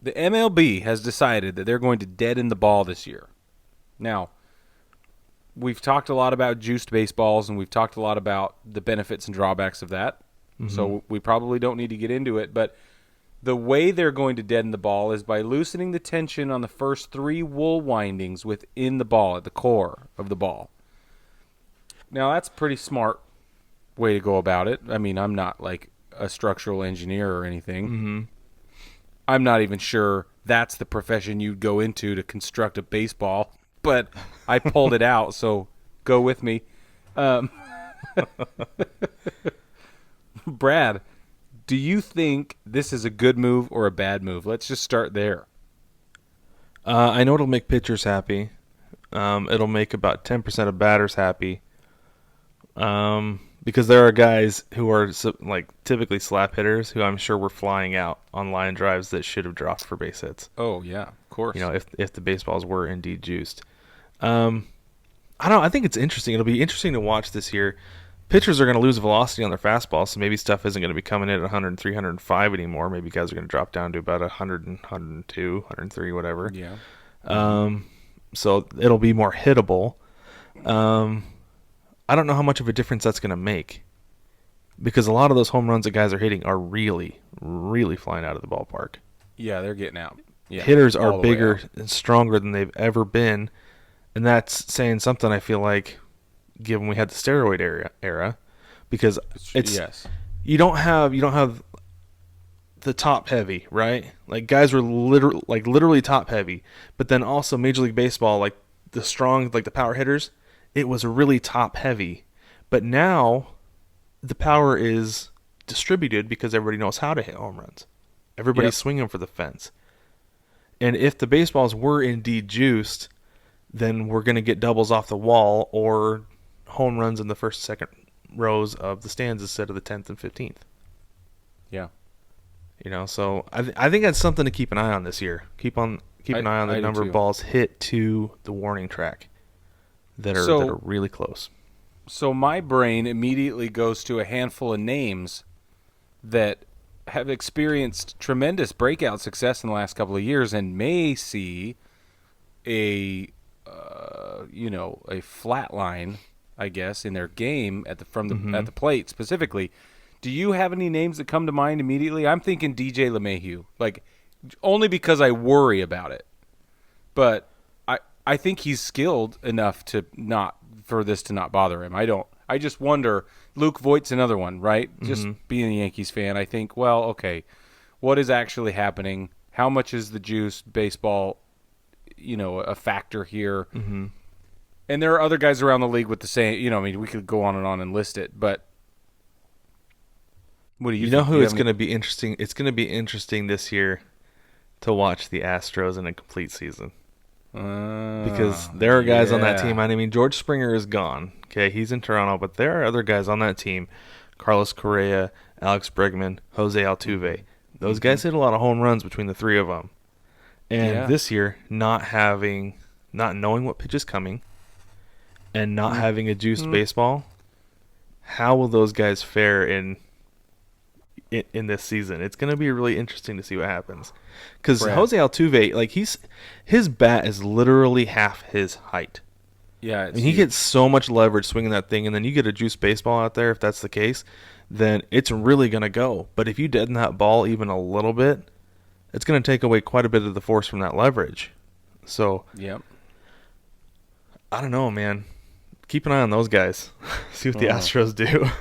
The MLB has decided that they're going to deaden the ball this year. Now, we've talked a lot about juiced baseballs, and we've talked a lot about the benefits and drawbacks of that. Mm-hmm. So we probably don't need to get into it. But the way they're going to deaden the ball is by loosening the tension on the first 3 wool windings within the ball, at the core of the ball. Now, that's a pretty smart way to go about it. I mean, I'm not like a structural engineer or anything. Mm-hmm. I'm not even sure that's the profession you'd go into to construct a baseball, but I pulled it out, so go with me. Brad, do you think this is a good move or a bad move? Let's just start there. I know it'll make pitchers happy. It'll make about 10% of batters happy. Because there are guys who are like typically slap hitters who I'm sure were flying out on line drives that should have dropped for base hits. Oh yeah, of course. You know, if the baseballs were indeed juiced. I don't know. I think it's interesting. It'll be interesting to watch this year. Pitchers are going to lose velocity on their fastball, so maybe stuff isn't going to be coming in at 103, 105 anymore. Maybe guys are going to drop down to about 100, 102, 103, whatever. Yeah. So it'll be more hittable. I don't know how much of a difference that's going to make, because a lot of those home runs that guys are hitting are really, really flying out of the ballpark. Yeah, they're getting out. Yeah, hitters are bigger and stronger than they've ever been, and that's saying something, I feel like, given we had the steroid era, because it's you don't have the top heavy, right? Like guys were literally top heavy, but then also Major League Baseball, like the strong, like the power hitters, it was really top heavy. But now the power is distributed because everybody knows how to hit home runs. Everybody's swinging for the fence. And if the baseballs were indeed juiced, then we're going to get doubles off the wall or home runs in the first, second rows of the stands instead of the 10th and 15th. Yeah. You know, so I think that's something to keep an eye on this year. Keep an eye on the number of balls hit to the warning track that are really close. So my brain immediately goes to a handful of names that have experienced tremendous breakout success in the last couple of years and may see a flat line, I guess, in their game at the plate specifically. Do you have any names that come to mind immediately? I'm thinking DJ LeMahieu, like only because I worry about it. But I think he's skilled enough for this to not bother him. I just wonder. Luke Voigt's another one, right? Just being a Yankees fan, I think, well, okay, what is actually happening? How much is the juice baseball, a factor here? Mm-hmm. And there are other guys around the league with the same, we could go on and list it, but what do you think? You know who it's going to be interesting? It's going to be interesting this year to watch the Astros in a complete season. Because there are guys on that team. I mean, George Springer is gone. Okay, he's in Toronto, but there are other guys on that team. Carlos Correa, Alex Bregman, Jose Altuve. Those guys hit a lot of home runs between the three of them. And this year, not knowing what pitch is coming, and not having a juiced baseball, how will those guys fare in this season? It's going to be really interesting to see what happens. Because Jose Altuve, like his bat is literally half his height. Yeah, I mean, he gets so much leverage swinging that thing, and then you get a juice baseball out there. If that's the case, then it's really going to go. But if you deaden that ball even a little bit, it's going to take away quite a bit of the force from that leverage. So, I don't know, man. Keep an eye on those guys. See what the Astros do.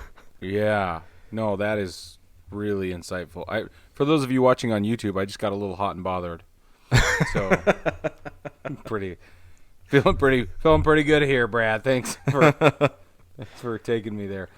Yeah, no, that is really insightful. For those of you watching on YouTube, I just got a little hot and bothered. So, feeling pretty good here, Brad. Thanks for taking me there.